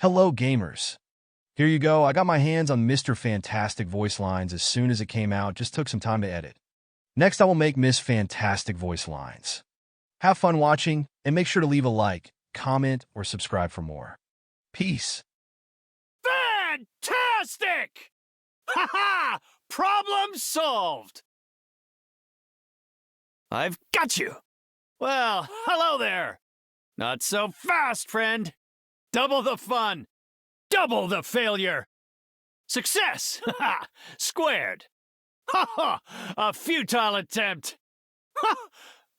Hello, gamers. Here you go. I got my hands on Mr. Fantastic voice lines as soon as it came out. Just took some time to edit. Next, I will make Miss Fantastic voice lines. Have fun watching, and make sure to leave a like, comment, or subscribe for more. Peace. Fantastic! Ha ha! Problem solved! I've got you! Well, hello there! Not so fast, friend! Double the fun! Double the failure! Success! Ha ha! Squared! Ha ha! A futile attempt! Ha!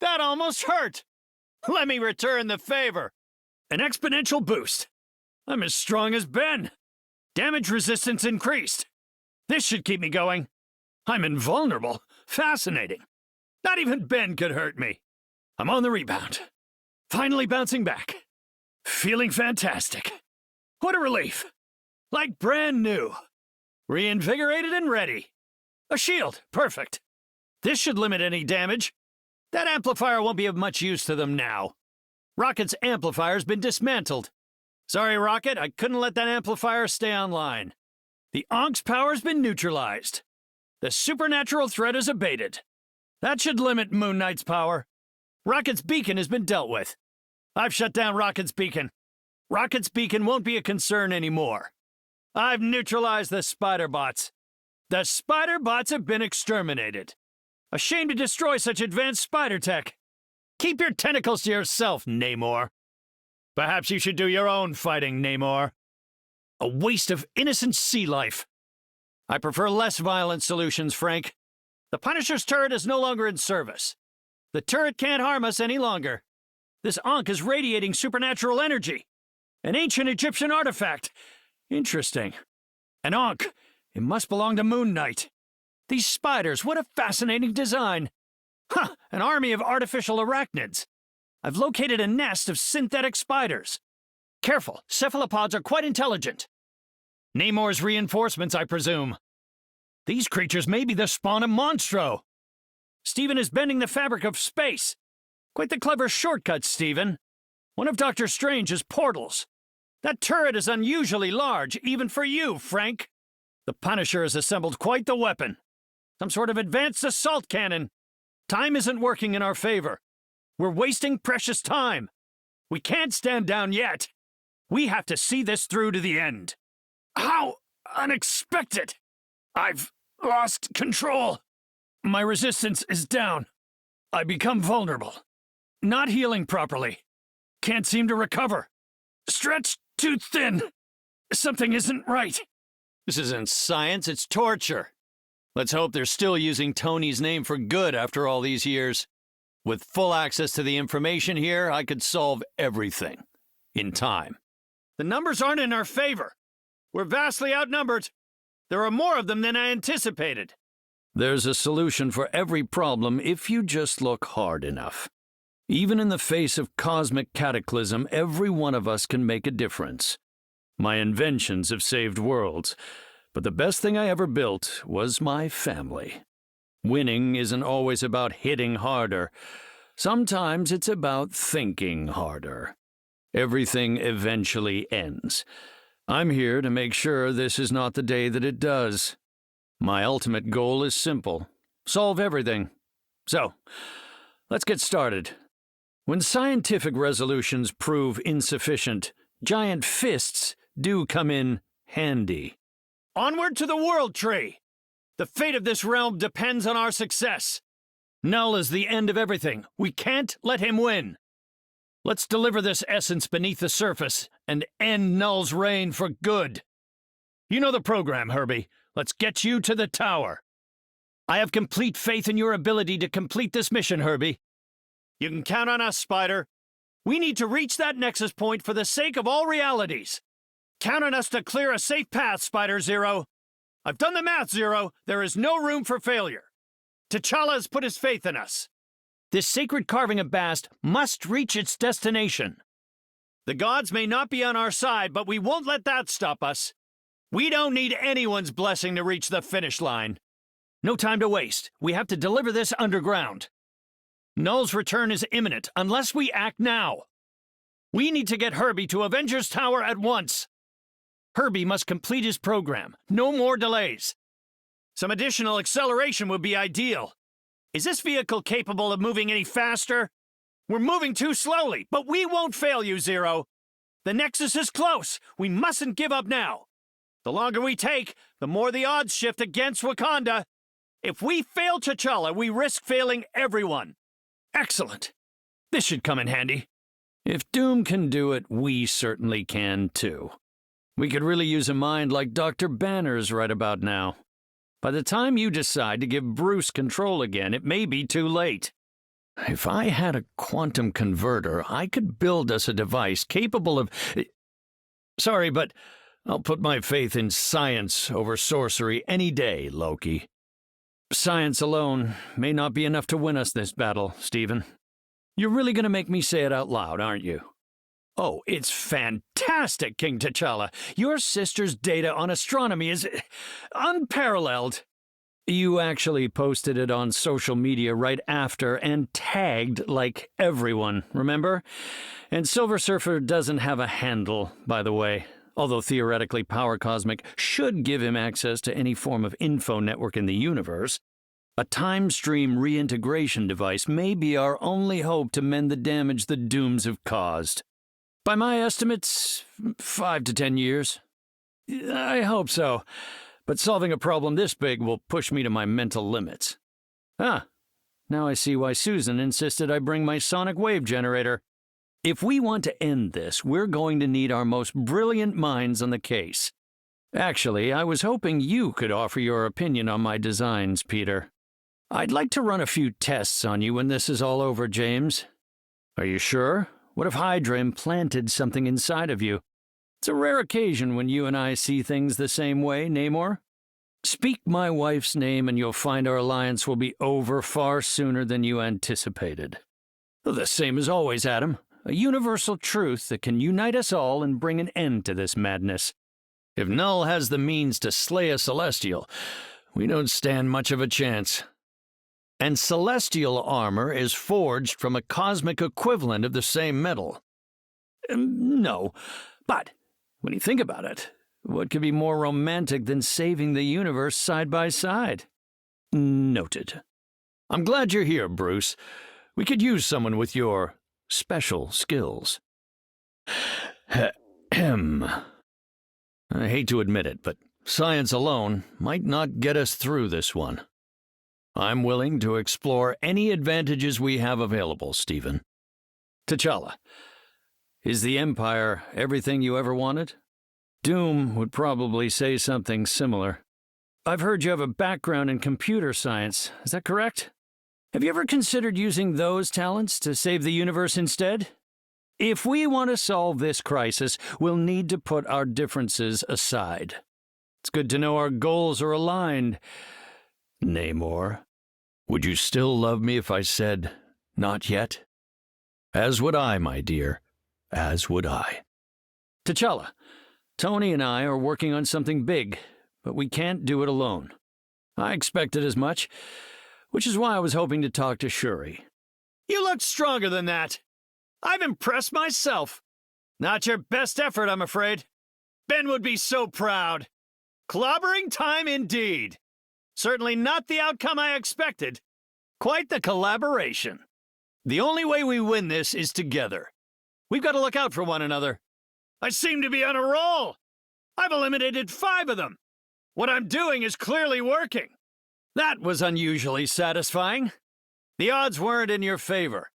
That almost hurt! Let me return the favor! An exponential boost! I'm as strong as Ben! Damage resistance increased! This should keep me going! I'm invulnerable! Fascinating! Not even Ben could hurt me! I'm on the rebound. Finally bouncing back. Feeling fantastic. What a relief! Like brand new. Reinvigorated and ready. A shield, perfect. This should limit any damage. That amplifier won't be of much use to them now. Rocket's amplifier's been dismantled. Sorry, Rocket, I couldn't let that amplifier stay online. The Ank's power's been neutralized. The supernatural threat is abated. That should limit Moon Knight's power. Rocket's beacon has been dealt with. I've shut down Rocket's beacon. Rocket's beacon won't be a concern anymore. I've neutralized the spider bots. The spider bots have been exterminated. A shame to destroy such advanced spider tech. Keep your tentacles to yourself, Namor. Perhaps you should do your own fighting, Namor. A waste of innocent sea life. I prefer less violent solutions, Frank. The Punisher's turret is no longer in service. The turret can't harm us any longer. This Ankh is radiating supernatural energy. An ancient Egyptian artifact. Interesting. An Ankh. It must belong to Moon Knight. These spiders, what a fascinating design. Huh, an army of artificial arachnids. I've located a nest of synthetic spiders. Careful, cephalopods are quite intelligent. Namor's reinforcements, I presume. These creatures may be the spawn of Monstro. Stephen is bending the fabric of space. Quite the clever shortcut, Stephen. One of Dr. Strange's portals. That turret is unusually large, even for you, Frank. The Punisher has assembled quite the weapon. Some sort of advanced assault cannon. Time isn't working in our favor. We're wasting precious time. We can't stand down yet. We have to see this through to the end. How unexpected! I've lost control. My resistance is down. I become vulnerable. Not healing properly. Can't seem to recover. Stretched too thin. Something isn't right. This isn't science, it's torture. Let's hope they're still using Tony's name for good after all these years. With full access to the information here, I could solve everything. In time. The numbers aren't in our favor. We're vastly outnumbered. There are more of them than I anticipated. There's a solution for every problem if you just look hard enough. Even in the face of cosmic cataclysm, every one of us can make a difference. My inventions have saved worlds, but the best thing I ever built was my family. Winning isn't always about hitting harder. Sometimes it's about thinking harder. Everything eventually ends. I'm here to make sure this is not the day that it does. My ultimate goal is simple. Solve everything. So, let's get started. When scientific resolutions prove insufficient, giant fists do come in handy. Onward to the World Tree! The fate of this realm depends on our success. Null is the end of everything. We can't let him win. Let's deliver this essence beneath the surface and end Null's reign for good. You know the program, Herbie. Let's get you to the tower. I have complete faith in your ability to complete this mission, Herbie. You can count on us, Spider. We need to reach that nexus point for the sake of all realities. Count on us to clear a safe path, Spider-Zero. I've done the math, Zero. There is no room for failure. T'Challa has put his faith in us. This sacred carving of Bast must reach its destination. The gods may not be on our side, but we won't let that stop us. We don't need anyone's blessing to reach the finish line. No time to waste. We have to deliver this underground. Null's return is imminent unless we act now. We need to get Herbie to Avengers Tower at once. Herbie must complete his program. No more delays. Some additional acceleration would be ideal. Is this vehicle capable of moving any faster? We're moving too slowly, but we won't fail you, Zero. The Nexus is close. We mustn't give up now. The longer we take, the more the odds shift against Wakanda. If we fail T'Challa, we risk failing everyone. Excellent. This should come in handy. If Doom can do it, we certainly can too. We could really use a mind like Dr. Banner's right about now. By the time you decide to give Bruce control again, it may be too late. If I had a quantum converter, I could build us a device capable of... Sorry, but I'll put my faith in science over sorcery any day, Loki. Science alone may not be enough to win us this battle, Stephen. You're really going to make me say it out loud, aren't you? Oh, it's fantastic, King T'Challa. Your sister's data on astronomy is unparalleled. You actually posted it on social media right after and tagged like everyone, remember? And Silver Surfer doesn't have a handle, by the way. Although theoretically Power Cosmic should give him access to any form of info network in the universe, a time stream reintegration device may be our only hope to mend the damage the Dooms have caused. By my estimates, 5 to 10 years. I hope so, but solving a problem this big will push me to my mental limits. Ah, now I see why Susan insisted I bring my sonic wave generator. If we want to end this, we're going to need our most brilliant minds on the case. Actually, I was hoping you could offer your opinion on my designs, Peter. I'd like to run a few tests on you when this is all over, James. Are you sure? What if Hydra implanted something inside of you? It's a rare occasion when you and I see things the same way, Namor. Speak my wife's name and you'll find our alliance will be over far sooner than you anticipated. The same as always, Adam. A universal truth that can unite us all and bring an end to this madness. If Null has the means to slay a Celestial, we don't stand much of a chance. And Celestial armor is forged from a cosmic equivalent of the same metal. No, but when you think about it, what could be more romantic than saving the universe side by side? Noted. I'm glad you're here, Bruce. We could use someone with your special skills. Ahem. I hate to admit it, but science alone might not get us through this one. I'm willing to explore any advantages we have available, Stephen. T'Challa, is the Empire everything you ever wanted? Doom would probably say something similar. I've heard you have a background in computer science, is that correct? Have you ever considered using those talents to save the universe instead? If we want to solve this crisis, we'll need to put our differences aside. It's good to know our goals are aligned. Namor, would you still love me if I said, not yet? As would I, my dear. As would I. T'Challa, Tony and I are working on something big, but we can't do it alone. I expected as much, which is why I was hoping to talk to Shuri. You look stronger than that. I've impressed myself. Not your best effort, I'm afraid. Ben would be so proud. Clobbering time indeed. Certainly not the outcome I expected. Quite the collaboration. The only way we win this is together. We've got to look out for one another. I seem to be on a roll. I've eliminated 5 of them. What I'm doing is clearly working. That was unusually satisfying. The odds weren't in your favor.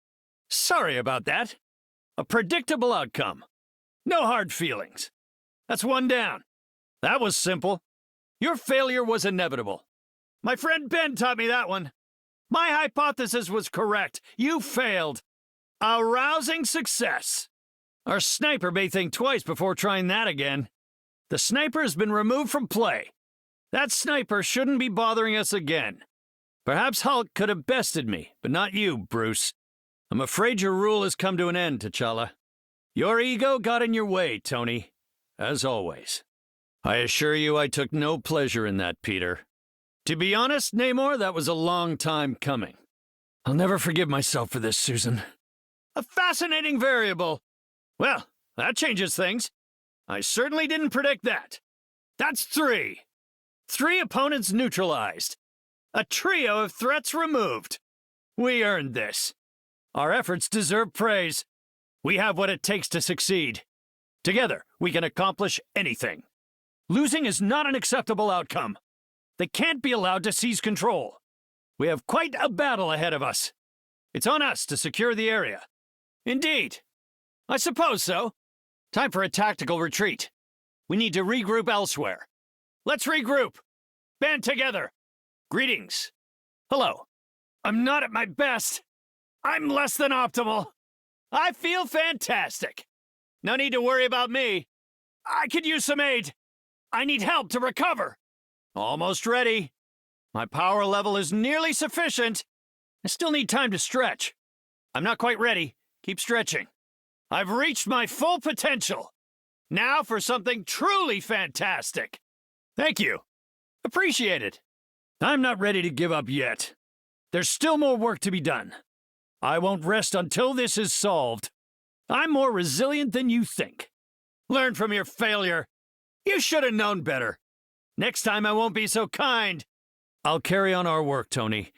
Sorry about that. A predictable outcome. No hard feelings. That's one down. That was simple. Your failure was inevitable. My friend Ben taught me that one. My hypothesis was correct. You failed. A rousing success. Our sniper may think twice before trying that again. The sniper has been removed from play. That sniper shouldn't be bothering us again. Perhaps Hulk could have bested me, but not you, Bruce. I'm afraid your rule has come to an end, T'Challa. Your ego got in your way, Tony. As always. I assure you I took no pleasure in that, Peter. To be honest, Namor, that was a long time coming. I'll never forgive myself for this, Susan. A fascinating variable. Well, that changes things. I certainly didn't predict that. That's 3. 3 opponents neutralized. A trio of threats removed. We earned this. Our efforts deserve praise. We have what it takes to succeed. Together, we can accomplish anything. Losing is not an acceptable outcome. They can't be allowed to seize control. We have quite a battle ahead of us. It's on us to secure the area. Indeed. I suppose so. Time for a tactical retreat. We need to regroup elsewhere. Let's regroup. Band together. Greetings. Hello. I'm not at my best. I'm less than optimal. I feel fantastic. No need to worry about me. I could use some aid. I need help to recover. Almost ready. My power level is nearly sufficient. I still need time to stretch. I'm not quite ready. Keep stretching. I've reached my full potential. Now for something truly fantastic. Thank you. Appreciate it. I'm not ready to give up yet. There's still more work to be done. I won't rest until this is solved. I'm more resilient than you think. Learn from your failure. You should have known better. Next time I won't be so kind. I'll carry on our work, Tony.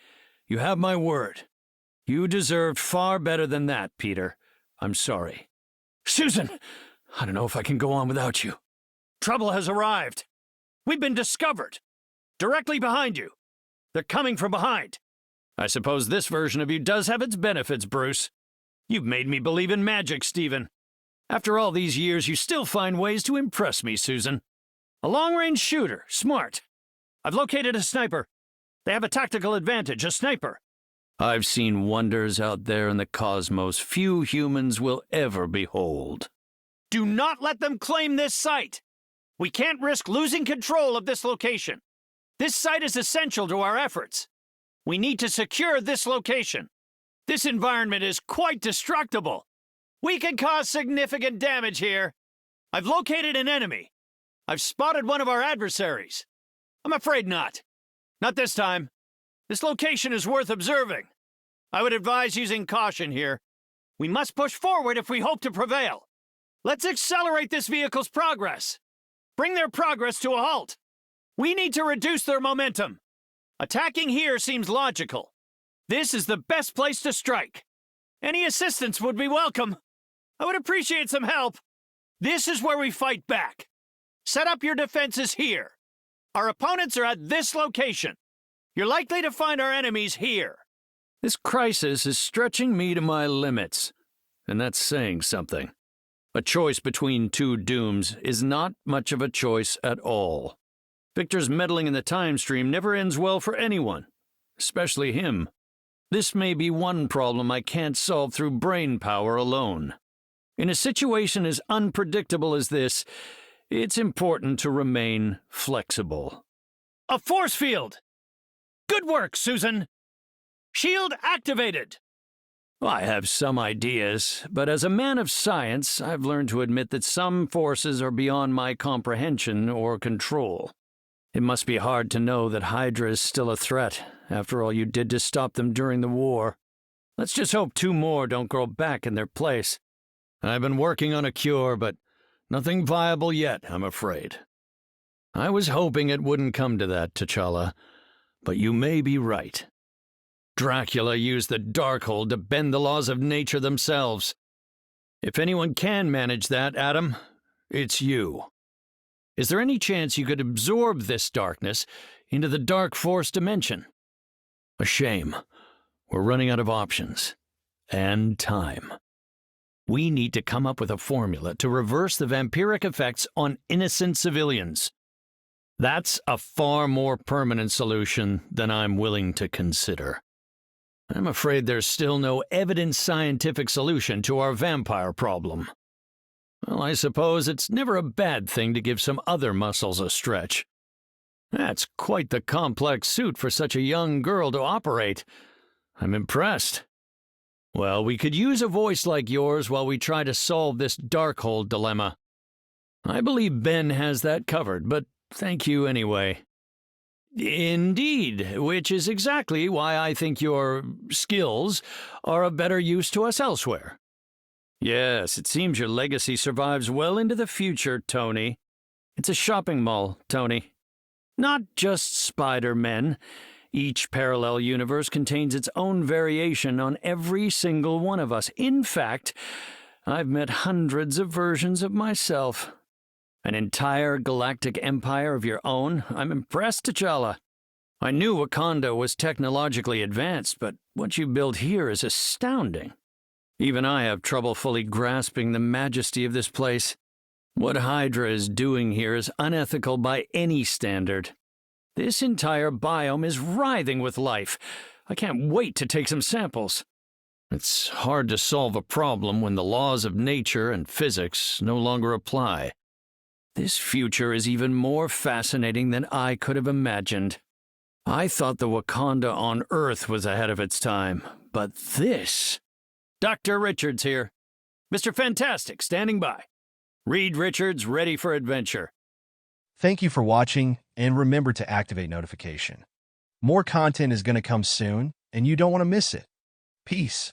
You have my word. You deserved far better than that, Peter. I'm sorry. Susan! I don't know if I can go on without you. Trouble has arrived. We've been discovered. Directly behind you. They're coming from behind. I suppose this version of you does have its benefits, Bruce. You've made me believe in magic, Stephen. After all these years, you still find ways to impress me, Susan. A long-range shooter, smart. I've located a sniper. They have a tactical advantage, a sniper. I've seen wonders out there in the cosmos few humans will ever behold. Do not let them claim this site. We can't risk losing control of this location. This site is essential to our efforts. We need to secure this location. This environment is quite destructible. We can cause significant damage here. I've located an enemy. I've spotted one of our adversaries. I'm afraid not. Not this time. This location is worth observing. I would advise using caution here. We must push forward if we hope to prevail. Let's accelerate this vehicle's progress. Bring their progress to a halt. We need to reduce their momentum. Attacking here seems logical. This is the best place to strike. Any assistance would be welcome. I would appreciate some help. This is where we fight back. Set up your defenses here. Our opponents are at this location. You're likely to find our enemies here. This crisis is stretching me to my limits, and that's saying something. A choice between two dooms is not much of a choice at all. Victor's meddling in the time stream never ends well for anyone, especially him. This may be one problem I can't solve through brain power alone. In a situation as unpredictable as this, it's important to remain flexible. A force field! Good work, Susan! Shield activated! I have some ideas, but as a man of science, I've learned to admit that some forces are beyond my comprehension or control. It must be hard to know that Hydra is still a threat, after all you did to stop them during the war. Let's just hope 2 more don't grow back in their place. I've been working on a cure, but nothing viable yet, I'm afraid. I was hoping it wouldn't come to that, T'Challa, but you may be right. Dracula used the Darkhold to bend the laws of nature themselves. If anyone can manage that, Adam, it's you. Is there any chance you could absorb this darkness into the Dark Force dimension? A shame. We're running out of options. And time. We need to come up with a formula to reverse the vampiric effects on innocent civilians. That's a far more permanent solution than I'm willing to consider. I'm afraid there's still no evident scientific solution to our vampire problem. Well, I suppose it's never a bad thing to give some other muscles a stretch. That's quite the complex suit for such a young girl to operate. I'm impressed. Well, we could use a voice like yours while we try to solve this Darkhold dilemma. I believe Ben has that covered, but thank you anyway. Indeed, which is exactly why I think your skills are of better use to us elsewhere. Yes, it seems your legacy survives well into the future, Tony. It's a shopping mall, Tony. Not just Spider-Men. Each parallel universe contains its own variation on every single one of us. In fact, I've met hundreds of versions of myself. An entire galactic empire of your own? I'm impressed, T'Challa. I knew Wakanda was technologically advanced, but what you built here is astounding. Even I have trouble fully grasping the majesty of this place. What Hydra is doing here is unethical by any standard. This entire biome is writhing with life. I can't wait to take some samples. It's hard to solve a problem when the laws of nature and physics no longer apply. This future is even more fascinating than I could have imagined. I thought the Wakanda on Earth was ahead of its time, but this... Dr. Richards here. Mr. Fantastic standing by. Reed Richards ready for adventure. Thank you for watching, and remember to activate notification. More content is going to come soon, and you don't want to miss it. Peace.